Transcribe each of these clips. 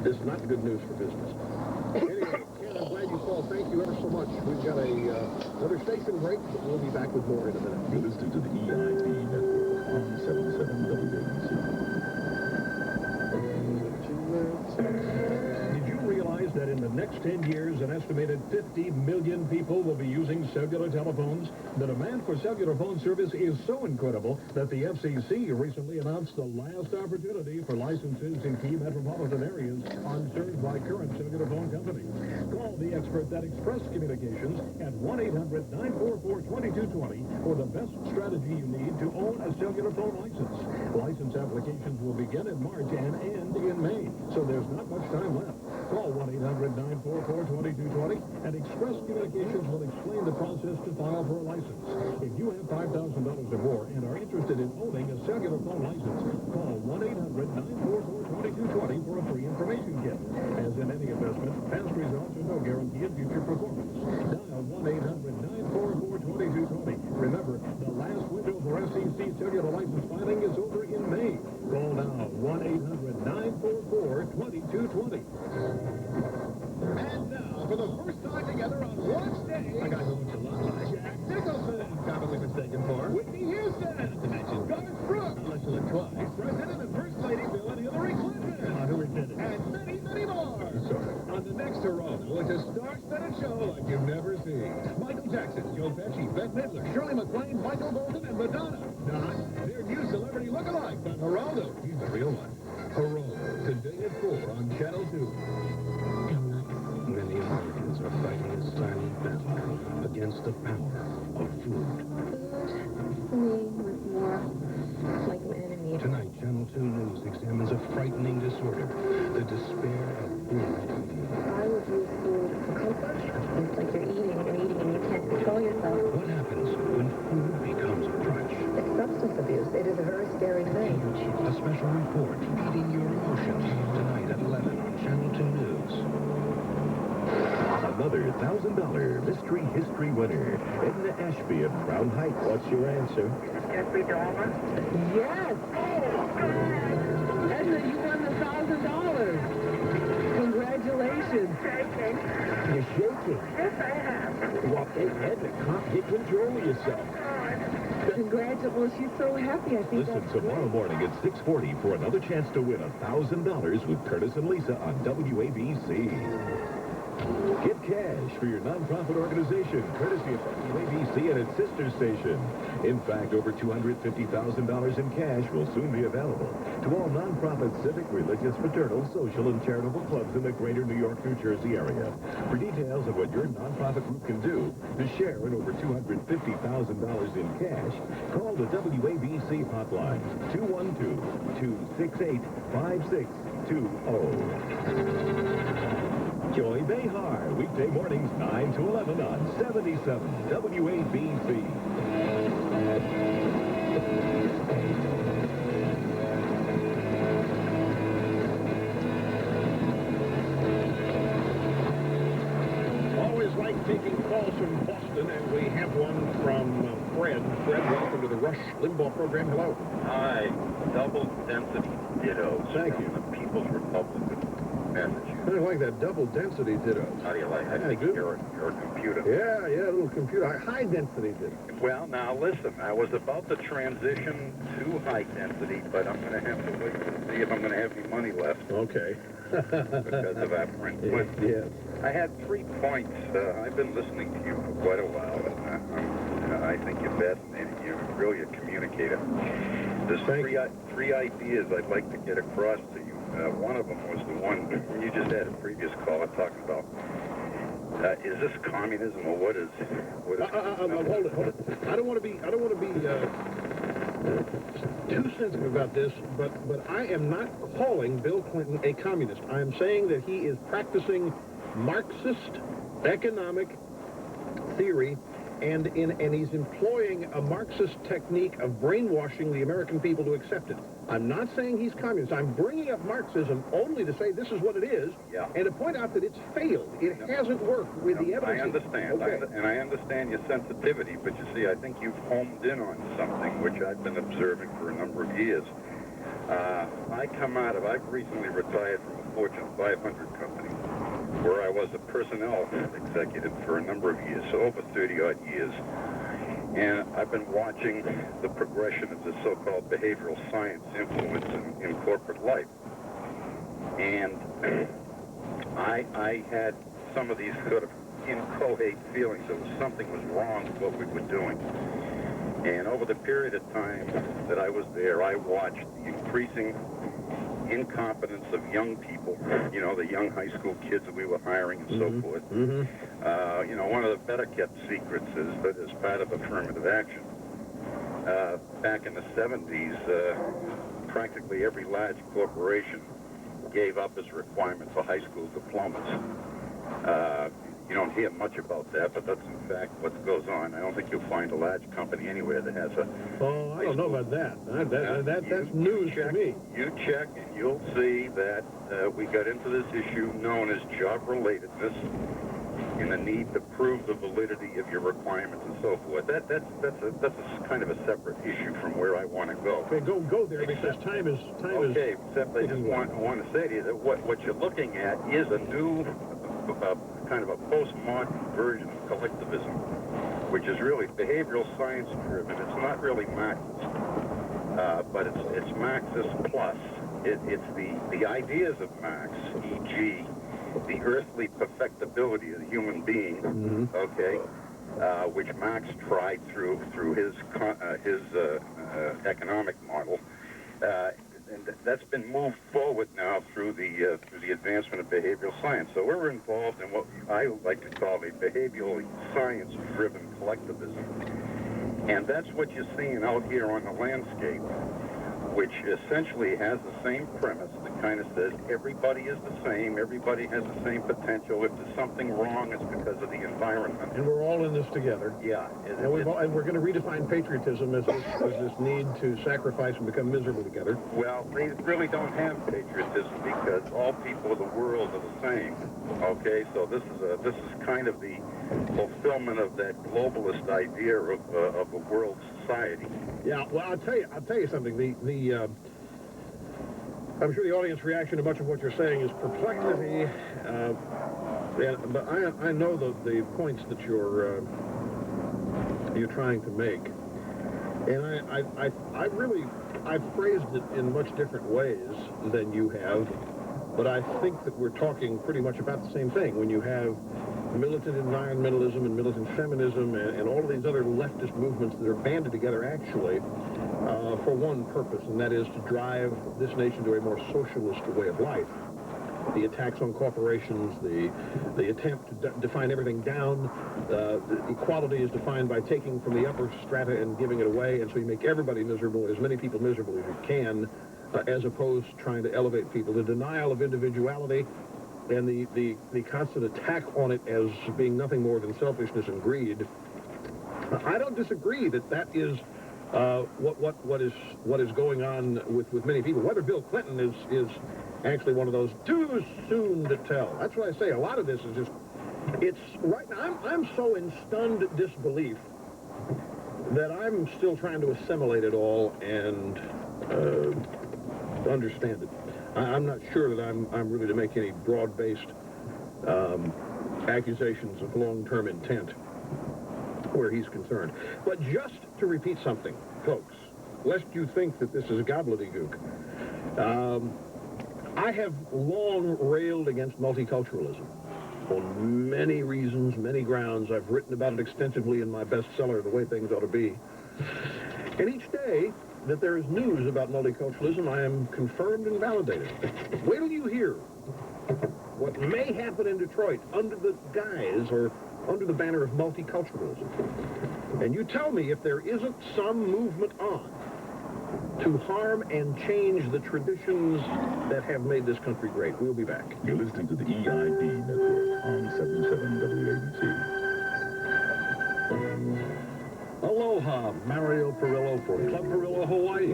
This is not good news for business. Anyway, Ken, I'm glad you called. Thank you ever so much. We've got another station break, but we'll be back with more in a minute. You're listening to the EIB Network on 77 WABC. Did you realize that in the next 10 years, an estimated 50 million people will be using cellular telephones? The demand for cellular phone service is so incredible that the FCC recently announced the last opportunity for licenses in key metropolitan areas unserved by current cellular phone companies. Call the experts at Express Communications at 1-800-944-2220 for the best strategy you need to own a cellular phone license. License applications will begin in March and end in May, so there's not much time left. Call 1-800-944-2220 and Express Communications will explain the process to file for a license. If you have $5,000 or more and are interested in owning a cellular phone license, call 1-800-944-2220 for a free information kit. As in any investment, past results are no guarantee of future performance. Dial 1-800-944-2220. Remember, the last window for FCC cellular license filing is over in May. Call now, 1-800-944-2220. And now, for the first time together on one stage, I got who looks a lot like Jack Nicholson, commonly mistaken for Whitney Houston, not to mention Garth Brooks, unless you look twice. President and First Lady Bill and Hillary Clinton, Who did it? and many, many more. Sorry. On the next Toronto, it's a star-studded show like you've never seen. Michael Jackson, Joe Pesci, Bette Midler, Shirley MacLaine, Michael Bolton, and Madonna. Not their new celebrity lookalike, but Geraldo. He's the real one. Geraldo, today at 4 on Channel 2. Many Americans are fighting a silent battle against the power of food. For me, was more like an enemy. Tonight, Channel 2 News examines a frightening disorder, the despair of binge eating. I would use food for comfort. It's like you're eating and you can't control yourself. What happens when food becomes a crutch? It's substance abuse. It is a very scary thing. A special report feeding your emotions tonight at 11 on Channel 2 News. Another $1,000 mystery history winner, Edna Ashby of Crown Heights. What's your answer? Jeffrey Dahmer? Yes! Edna, you won the $1,000. Congratulations. Shaking. You're shaking. Yes, I have. Well, hey, Edna, get control of yourself. Congratulations. Well, she's so happy. I think Listen that's tomorrow great. morning at 6:40 for another chance to win $1,000 with Curtis and Lisa on WABC. Get cash for your nonprofit organization, courtesy of WABC and its sister station. In fact, over $250,000 in cash will soon be available to all nonprofit civic, religious, fraternal, social, and charitable clubs in the greater New York, New Jersey area. For details of what your nonprofit group can do to share in over $250,000 in cash, call the WABC hotline, 212-268-5620. Joy Behar, weekday mornings 9 to 11 on 77 WABC. Always like taking calls from Boston, and we have one from Fred. Fred, welcome to the Rush Limbaugh program. Hello. Hi, double density ditto. Thank you. The People's Republic of Massachusetts. I like that double density ditto. How do you like? I think do. you're a computer. Yeah, a little computer. High density ditto. Well, now listen. I was about to transition to high density, but I'm going to have to wait to see if I'm going to have any money left Okay. because of that print. But Yes. I had 3 points. I've been listening to you for quite a while, and I think you're fascinating. You're really a communicator. There's three ideas I'd like to get across to you. One of them was the one you just had a previous caller talking about. Is this communism or what is? Hold it. I don't want to be too sensitive about this, but I am not calling Bill Clinton a communist. I am saying that he is practicing Marxist economic theory, and he's employing a Marxist technique of brainwashing the American people to accept it. I'm not saying he's communist. I'm bringing up Marxism only to say this is what it is, and to point out that it's failed. It hasn't worked with the evidence. I understand, Okay. and I understand your sensitivity, but you see, I think you've homed in on something which I've been observing for a number of years. I've recently retired from a Fortune 500 company where I was a personnel executive for a number of years, so over 30-odd years. And I've been watching the progression of the so-called behavioral science influence in corporate life. And I had some of these sort of inchoate feelings that something was wrong with what we were doing. And over the period of time that I was there, I watched the increasing incompetence of young people, you know, the young high school kids that we were hiring and so forth. You know, one of the better kept secrets is that as part of affirmative action, back in the 70s, practically every large corporation gave up as a requirement for high school diplomas. You don't hear much about that, but that's in fact what goes on. I don't think you'll find a large company anywhere that has a... Oh, I don't know about that. That's news to me. You check and you'll see that we got into this issue known as job relatedness and the need to prove the validity of your requirements and so forth. That's a kind of a separate issue from where I want to go. Okay, go there because time is... Okay, except I just want to say to you that what you're looking at is a new... kind of a postmodern version of collectivism, which is really behavioral science driven. It's not really Marxist, but it's Marxist plus. It's the ideas of Marx, e.g., the earthly perfectibility of the human being, okay, which Marx tried through his economic model. And that's been moved forward now through the advancement of behavioral science. So we're involved in what I like to call a behavioral science-driven collectivism. And that's what you're seeing out here on the landscape, which essentially has the same premise that kind of says everybody is the same, everybody has the same potential. If there's something wrong, it's because of the environment. And we're all in this together. Yeah. And we're going to redefine patriotism as this need to sacrifice and become miserable together. Well, they really don't have patriotism because all people of the world are the same. Okay, so this is kind of the fulfillment of that globalist idea of a world society. Yeah, well, I'll tell you something. I'm sure the audience reaction to much of what you're saying is perplexity, but I know the points that you're trying to make, and I've phrased it in much different ways than you have, but I think that we're talking pretty much about the same thing. When you have militant environmentalism and militant feminism and all of these other leftist movements that are banded together actually for one purpose, and that is to drive this nation to a more socialist way of life. The attacks on corporations, the attempt to define everything down, the equality is defined by taking from the upper strata and giving it away, and so you make everybody miserable, as many people miserable as you can, as opposed to trying to elevate people. The denial of individuality and the constant attack on it as being nothing more than selfishness and greed. I don't disagree that is what is going on with many people. Whether Bill Clinton is actually one of those, too soon to tell. That's what I say. A lot of this is just, it's right now. I'm so in stunned disbelief that I'm still trying to assimilate it all and understand it. I'm not sure that I'm really to make any broad-based accusations of long-term intent where he's concerned. But just to repeat something, folks, lest you think that this is gobbledygook, I have long railed against multiculturalism on many reasons, many grounds. I've written about it extensively in my bestseller, The Way Things Ought to Be. And each day that there is news about multiculturalism, I am confirmed and validated. Wait till you hear what may happen in Detroit under the guise or under the banner of multiculturalism. And you tell me if there isn't some movement on to harm and change the traditions that have made this country great. We'll be back. You're listening to the EID Network on 77 WABC. Aloha. Aloha, Mario Perillo for Club Perillo, Hawaii.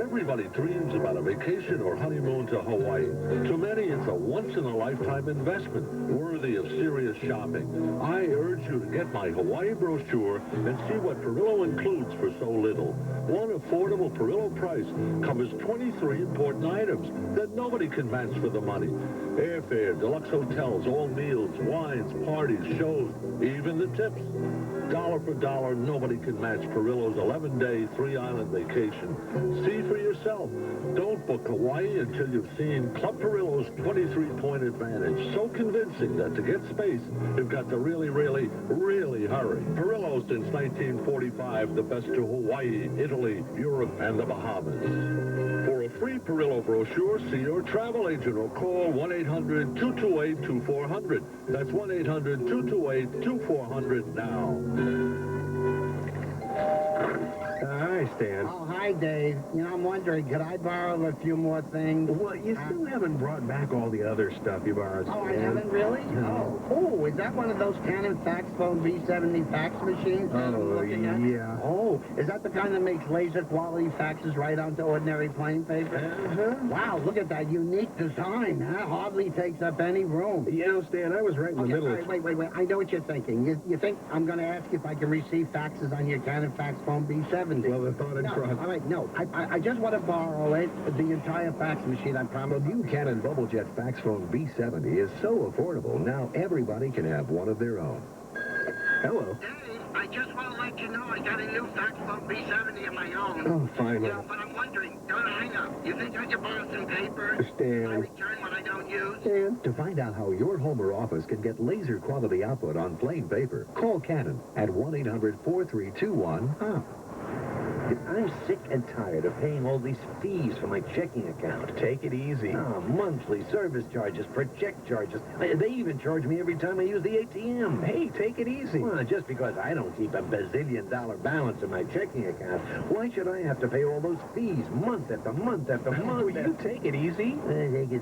Everybody dreams about a vacation or honeymoon to Hawaii. To many, it's a once-in-a-lifetime investment, worthy of serious shopping. I urge you to get my Hawaii brochure and see what Perillo includes for so little. One affordable Perillo price covers 23 important items that nobody can match for the money. Airfare, deluxe hotels, all meals, wines, parties, shows, even the tips. Dollar for dollar, nobody can match Perillo's 11-day, 3-island vacation. See for yourself. Don't book Hawaii until you've seen Club Perillo's 23-point advantage. So convincing that to get space, you've got to really, really, really hurry. Perillo's since 1945, the best to Hawaii, Italy, Europe, and the Bahamas. For a free Perillo brochure, see your travel agent or call 1-800-228-2400. That's 1-800-228-2400 now. Hi, Stan. Oh, hi, Dave. You know, I'm wondering, could I borrow a few more things? Well, you still haven't brought back all the other stuff you borrowed, Stan. Oh, I haven't really? No. Oh, is that one of those Canon fax phone V70 fax machines that I'm looking at? Yeah. Oh, is that the kind that makes laser quality faxes right onto ordinary plain paper? Uh-huh. Wow, look at that unique design, huh? Hardly takes up any room. You know, Stan, I was right in the middle all right, wait. I know what you're thinking. You think I'm going to ask if I can receive faxes on your Canon fax phone V70? Well, the thought had crossed. All right, no. I just want to borrow it, the entire fax machine, I promise. The new Canon Bubblejet fax phone B70 is so affordable, now everybody can have one of their own. Hello. Dave, I just want to let you know I got a new fax phone B70 of my own. Oh, fine. You know, but I'm wondering, don't hang up. You think I could borrow some paper? Stan. I return what I don't use? Stan, to find out how your home or office can get laser quality output on plain paper, call Canon at 1-800-4321-HOP. I'm sick and tired of paying all these fees for my checking account. Take it easy. Monthly service charges, project charges. They even charge me every time I use the ATM. Hey, take it easy. Well, just because I don't keep a bazillion-dollar balance in my checking account, why should I have to pay all those fees month after month after month? Will you take it easy?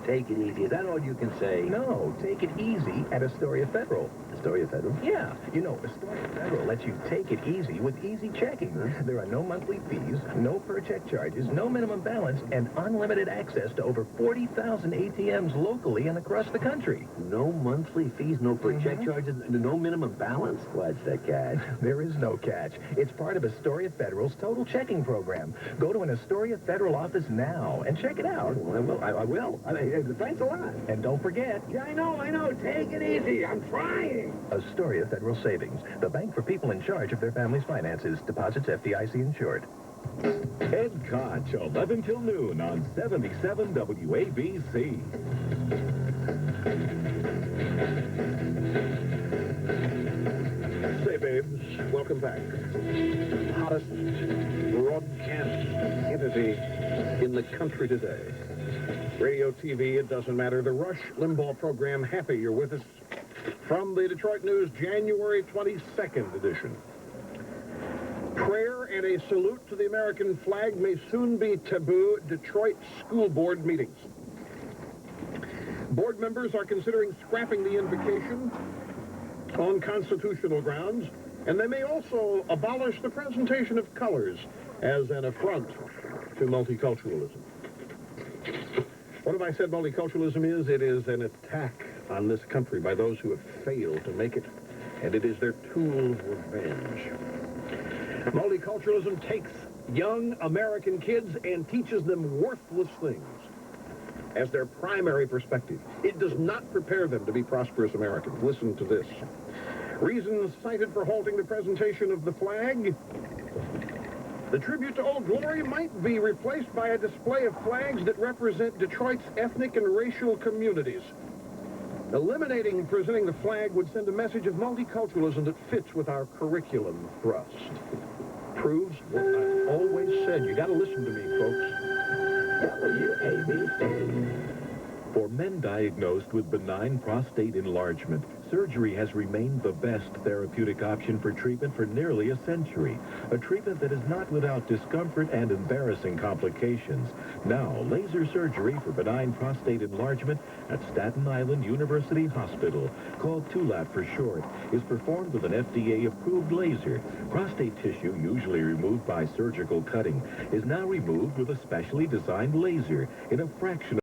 Take it easy. Is that all you can say? No, take it easy at Astoria Federal. Astoria Federal? Yeah. You know, Astoria Federal lets you take it easy with easy checking. There are no monthly fees, no per-check charges, no minimum balance, and unlimited access to over 40,000 ATMs locally and across the country. No monthly fees, no per-check charges, no minimum balance? What's the catch? There is no catch. It's part of Astoria Federal's total checking program. Go to an Astoria Federal office now and check it out. I will. Thanks a lot. And don't forget. Yeah, I know. Take it easy. I'm trying. Astoria Federal Savings, the bank for people in charge of their family's finances. Deposits FDIC insured. Ed Koch, 11 till noon on 77 WABC. Say, babes, welcome back. Hottest broadcast entity in the country today. Radio, TV, it doesn't matter. The Rush Limbaugh program, happy you're with us. From the Detroit News, January 22nd edition. Prayer and a salute to the American flag may soon be taboo at Detroit school board meetings. Board members are considering scrapping the invocation on constitutional grounds, and they may also abolish the presentation of colors as an affront to multiculturalism. What have I said multiculturalism is? It is an attack on this country by those who have failed to make it, and it is their tool of revenge. Multiculturalism takes young American kids and teaches them worthless things as their primary perspective. It does not prepare them to be prosperous Americans. Listen to this. Reasons cited for halting the presentation of the flag. The tribute to Old Glory might be replaced by a display of flags that represent Detroit's ethnic and racial communities. Eliminating presenting the flag would send a message of multiculturalism that fits with our curriculum thrust. Proves what I've always said. You got to listen to me, folks. WABC. For men diagnosed with benign prostate enlargement, surgery has remained the best therapeutic option for treatment for nearly a century. A treatment that is not without discomfort and embarrassing complications. Now, laser surgery for benign prostate enlargement at Staten Island University Hospital, called TULAT for short, is performed with an FDA-approved laser. Prostate tissue, usually removed by surgical cutting, is now removed with a specially designed laser in a fraction of